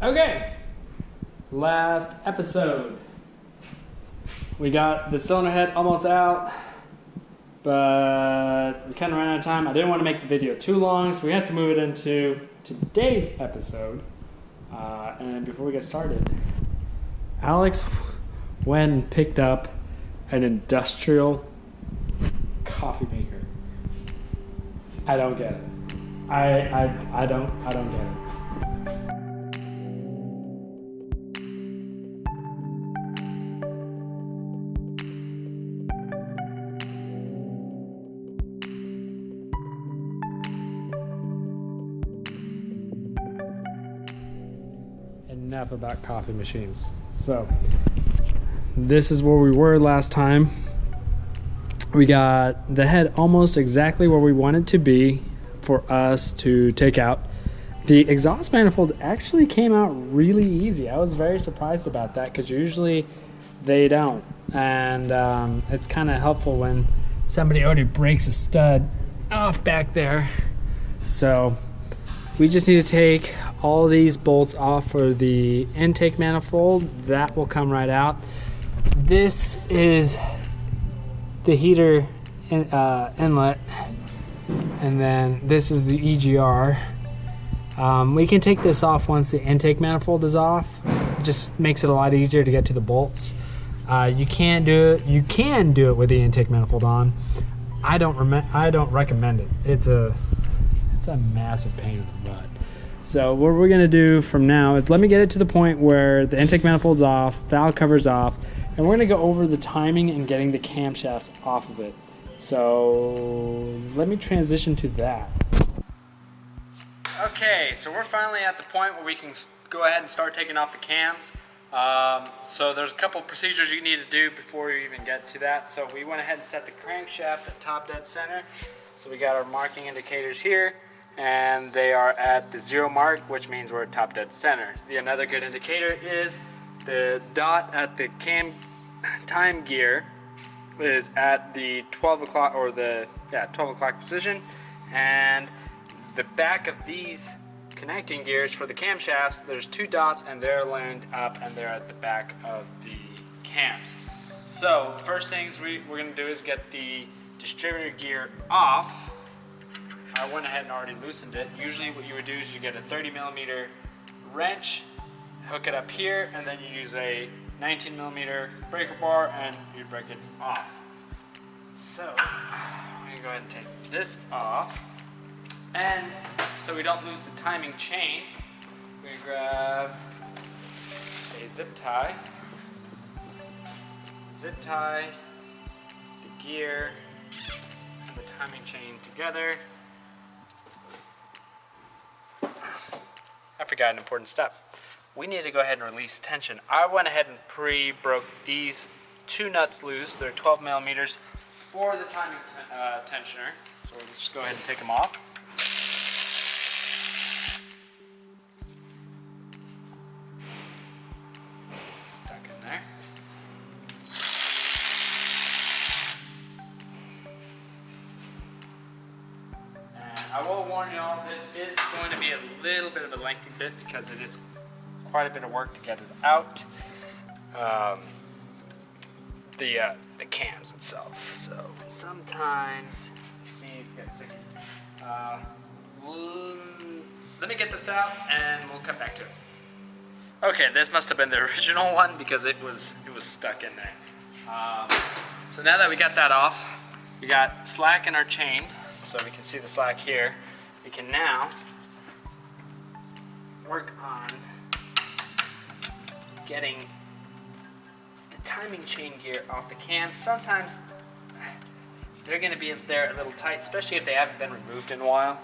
Okay, last episode. We got the cylinder head almost out, but we kind of ran out of time. I didn't want to make the video too long, so we have to move it into today's episode. And before we get started, Alex went and picked up an industrial coffee maker. I don't get it. I don't get it. Enough about coffee machines. So this is where we were last time. We got the head almost exactly where we want it to be for us to take out. The exhaust manifolds actually came out really easy. I was very surprised about that because usually they don't, and it's kind of helpful when somebody already breaks a stud off back there. So we just need to take all these bolts off for the intake manifold. That will come right out. This is the heater inlet, and then this is the EGR. We can take this off once the intake manifold is off. It just makes it a lot easier to get to the bolts. You can do it with the intake manifold on. I don't recommend it. It's a massive pain in the butt. So what we're gonna do from now is let me get it to the point where the intake manifold's off, valve cover's off, and we're gonna go over the timing and getting the camshafts off of it. So let me transition to that. Okay, so we're finally at the point where we can go ahead and start taking off the cams. So there's a couple procedures you need to do before you even get to that. So we went ahead and set the crankshaft at top dead center. So we got our marking indicators here, and they are at the 0 mark, which means we're at top dead center. Another good indicator is the dot at the cam time gear is at the 12 o'clock or the 12 o'clock position, and the back of these connecting gears for the camshafts, there's 2 dots and they're lined up and they're at the back of the cams. So first things we're going to do is get the distributor gear off. I went ahead and already loosened it. Usually what you would do is you get a 30mm wrench, hook it up here, and then you use a 19mm breaker bar and you break it off. So I'm going to go ahead and take this off. And so we don't lose the timing chain, we grab a zip tie the gear and the timing chain together. I forgot an important step. We need to go ahead and release tension. I went ahead and pre-broke these 2 nuts loose. They're 12mm for the timing tensioner. So let's just go ahead and take them off. Stuck in there. I will warn y'all, this is going to be a little bit of a lengthy bit because it is quite a bit of work to get it out. The cams itself. So sometimes these get sticky. Let me get this out and we'll cut back to it. Okay, this must have been the original one because it was stuck in there. So now that we got that off, we got slack in our chain. So we can see the slack here. We can now work on getting the timing chain gear off the cam. Sometimes they're going to be there a little tight, especially if they haven't been removed in a while.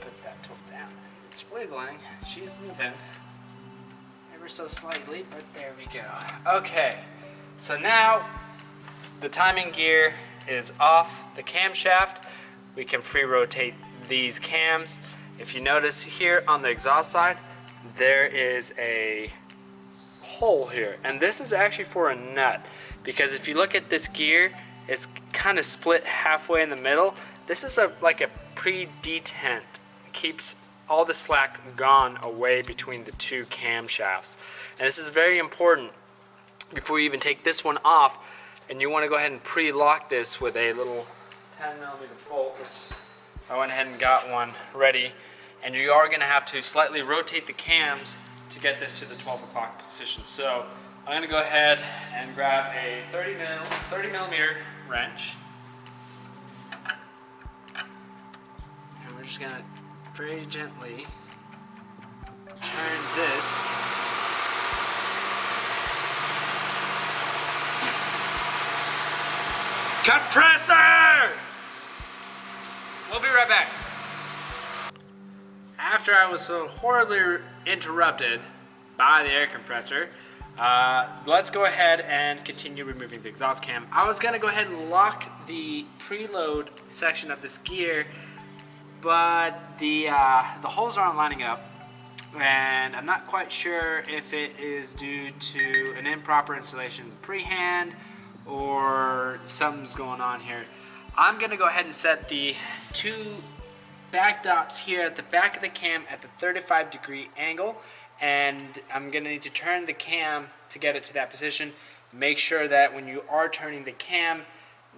Put that tool down. It's wiggling. She's moving ever so slightly, but there we go. Okay, so now the timing gear is off the camshaft. We can free rotate these cams. If you notice here on the exhaust side, there is a hole here, and this is actually for a nut, because if you look at this gear, it's kind of split halfway in the middle. This is like a pre-detent. It keeps all the slack gone away between the two camshafts. And this is very important before you even take this one off, and you want to go ahead and pre-lock this with a little 10mm bolt, which I went ahead and got one ready. And you are going to have to slightly rotate the cams to get this to the 12 o'clock position. So I'm going to go ahead and grab a 30mm wrench. And we're just going to very gently turn this compressor! We'll be right back. After I was so horribly interrupted by the air compressor, let's go ahead and continue removing the exhaust cam. I was gonna go ahead and lock the preload section of this gear, but the holes aren't lining up, and I'm not quite sure if it is due to an improper installation pre-hand or something's going on here. I'm gonna go ahead and set the two back dots here at the back of the cam at the 35-degree angle, and I'm gonna need to turn the cam to get it to that position. Make sure that when you are turning the cam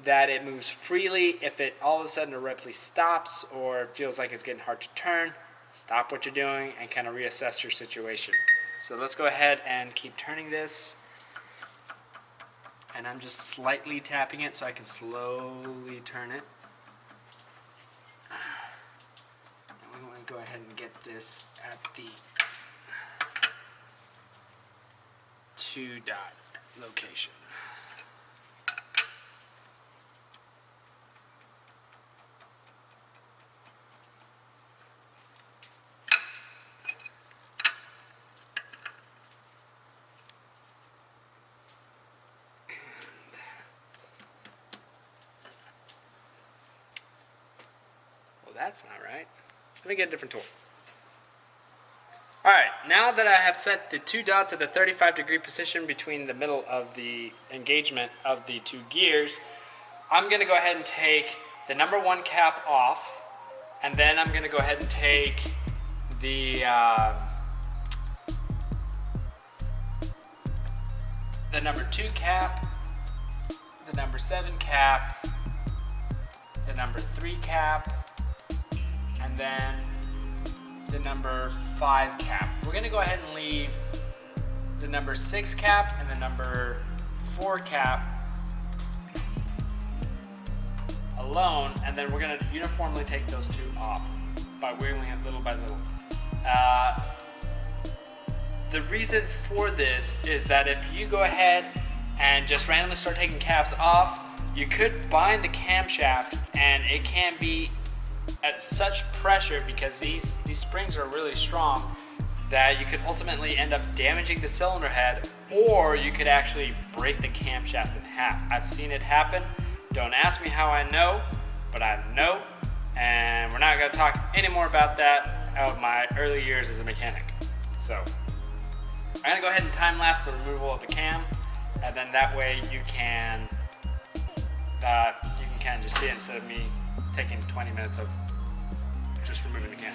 that it moves freely. If it all of a sudden abruptly stops or feels like it's getting hard to turn, stop what you're doing and kind of reassess your situation. So let's go ahead and keep turning this, and I'm just slightly tapping it so I can slowly turn it. Go ahead and get this at the 2-dot location. Well, that's not right. Let me get a different tool. Alright, now that I have set the 2 dots at the 35-degree position between the middle of the engagement of the 2 gears, I'm going to go ahead and take the number 1 cap off, and then I'm going to go ahead and take the number 2 cap, the number 7 cap, the number 3 cap, and then the number 5 cap. We're going to go ahead and leave the number 6 cap and the number 4 cap alone, and then we're going to uniformly take those 2 off by wiggling it little by little. The reason for this is that if you go ahead and just randomly start taking caps off, you could bind the camshaft, and it can be at such pressure, because these springs are really strong, that you could ultimately end up damaging the cylinder head, or you could actually break the camshaft in half. I've seen it happen. Don't ask me how I know, but I know, and we're not going to talk any more about that out of my early years as a mechanic. So I'm going to go ahead and time lapse the removal of the cam, and then that way you can kind of just see it instead of me taking 20 minutes of just removing the cam.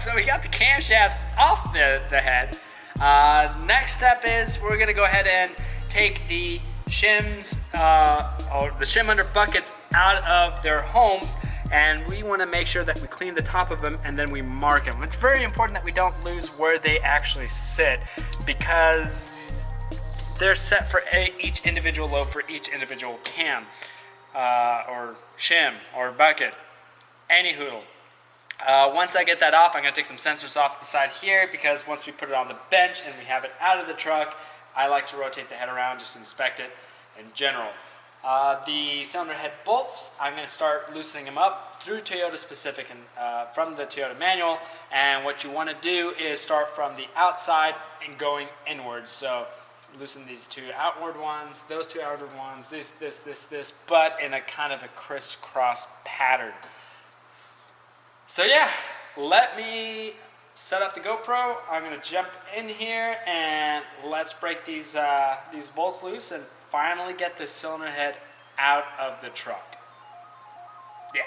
so we got the camshafts off the head. Next step is we're gonna go ahead and take the shims, or the shim under buckets out of their homes, and we wanna make sure that we clean the top of them and then we mark them. It's very important that we don't lose where they actually sit, because they're set for each individual load for each individual cam, or shim, or bucket, any hoodle. Once I get that off, I'm gonna take some sensors off the side here, because once we put it on the bench and we have it out of the truck, I like to rotate the head around just to inspect it in general. The cylinder head bolts, I'm gonna start loosening them up through Toyota specific and from the Toyota manual. And what you wanna do is start from the outside and going inwards. So loosen these two outward ones, those two outward ones, this, but in a kind of a crisscross pattern. So yeah, let me set up the GoPro. I'm gonna jump in here and let's break these bolts loose and finally get this cylinder head out of the truck. Yeah.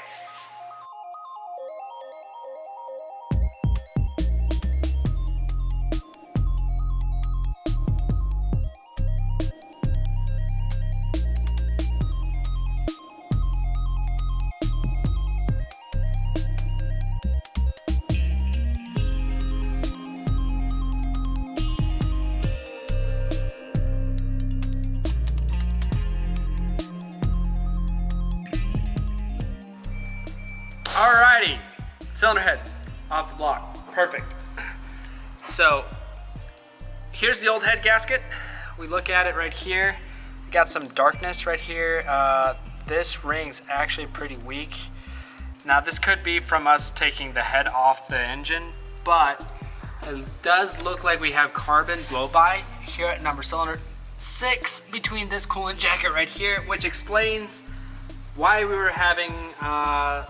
Alrighty, cylinder head off the block, perfect. So here's the old head gasket. We look at it right here. We got some darkness right here. This ring's actually pretty weak. Now this could be from us taking the head off the engine, but it does look like we have carbon blow-by here at number cylinder 6 between this coolant jacket right here, which explains why we were having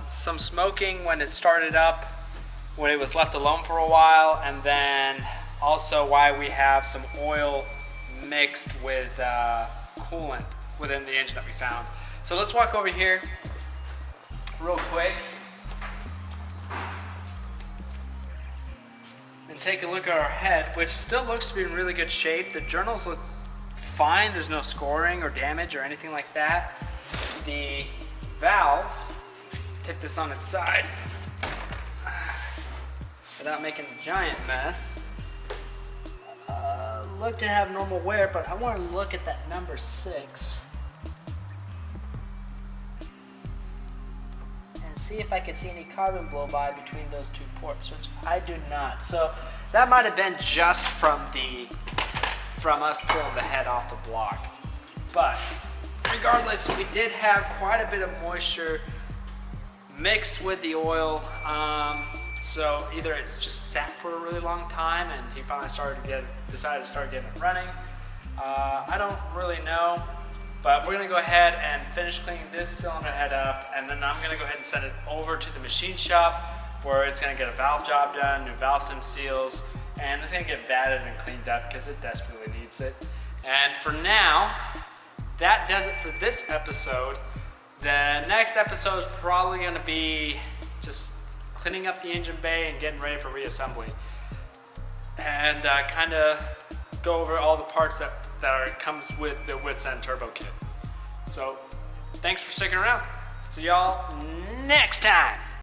some smoking when it started up, when it was left alone for a while, and then also why we have some oil mixed with coolant within the engine that we found. So let's walk over here real quick and take a look at our head, which still looks to be in really good shape. The journals look fine. There's no scoring or damage or anything like that. The valves, tip this on its side without making a giant mess, look to have normal wear, but I want to look at that number 6 and see if I can see any carbon blow by between those two ports, which I do not. So that might have been just from us pulling the head off the block. But regardless, we did have quite a bit of moisture mixed with the oil. So either it's just sat for a really long time and he finally decided to start getting it running. I don't really know, but we're gonna go ahead and finish cleaning this cylinder head up, and then I'm gonna go ahead and send it over to the machine shop where it's gonna get a valve job done, new valve stem seals, and it's gonna get vatted and cleaned up because it desperately needs it. And for now, that does it for this episode. The next episode is probably going to be just cleaning up the engine bay and getting ready for reassembly, and kind of go over all the parts that comes with the Wits End turbo kit. So thanks for sticking around. See y'all next time.